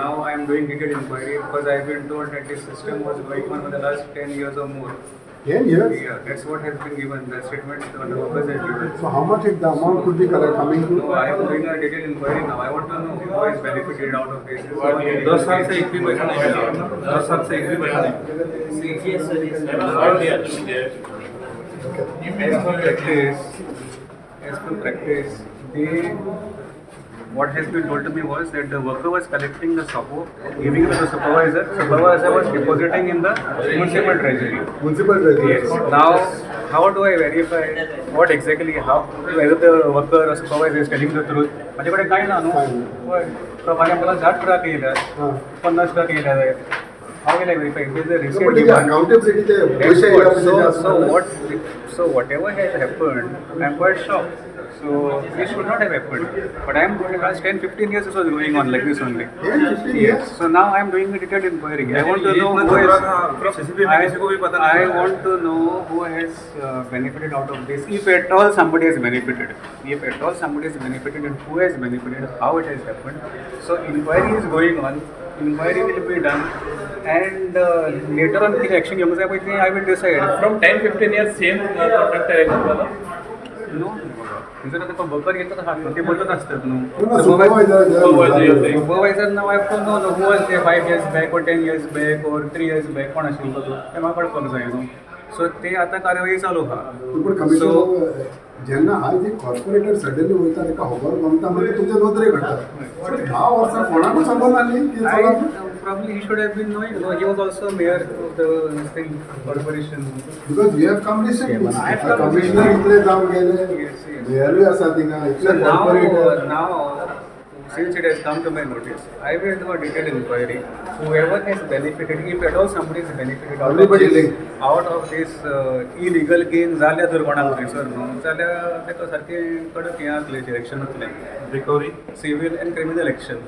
now I am doing detailed inquiry because I have been told that this system was going on for the last 10 years or more. 10 years? Yeah, that's what has been given. The statements the workers have given. So how much the amount could be coming to? No, I am doing a detailed inquiry now. I want to know who is benefited out of this. 10 साल से एक भी पैसा नहीं मिला 10 साल से एक भी पैसा नहीं as per practice, what has been told to me was that the worker was collecting the Sopo, giving it to the supervisor. Supervisor was depositing in the municipal treasury. Municipal treasury. Yes. Now, how do I verify what exactly, whether the worker or supervisor is telling the truth? माझ्याकडे काय ना प्रमाणे मला 60 truck येतात 50 truck येतात आहेत. How will I verify? It is a receipt given. Accountability So whatever has happened, I am quite shocked. So this should not have happened. But I am doing the last 10-15 years this was going on like this only. 10-15 years? So now I am doing a detailed inquiry. I want to know who has benefited out of this. If at all somebody has benefited. If at all somebody has benefited and who has benefited, how it has happened. So inquiry is going on. Inquiry will be done. And later on which action I will decide. From 10-15 years same contractor आहे तुम्हाला No. जर आता worker येतात हा ते बोलत असतात no supervisor नाव I don't know who was there 5 years back or 10 years back or 3 years back कोण असेल तो ते माझ्याकडे कोण जाय नो सो ते आता कार्यवाही चालू हा सो ज्यांना हा जे कॉर्पोरेटर सडनली होता एका होबर बनता म्हणजे तुमच्या नोंदणी घडतात 10 वर्ष कोणाला सांभाळून आली probably he should have been knowing. No, he was also mayor of the thing, corporation. Because we have come recently. Commissioner इतने जाऊन गेले. Mayor असा दिना. Now, since it has come to my notice, I will do a detailed inquiry. Whoever has benefited, if at all somebody has benefited out of this illegal gain, झाल्या जर कोणाला sir no झाल्या ते सारखे कडक या action recovery, civil and criminal action.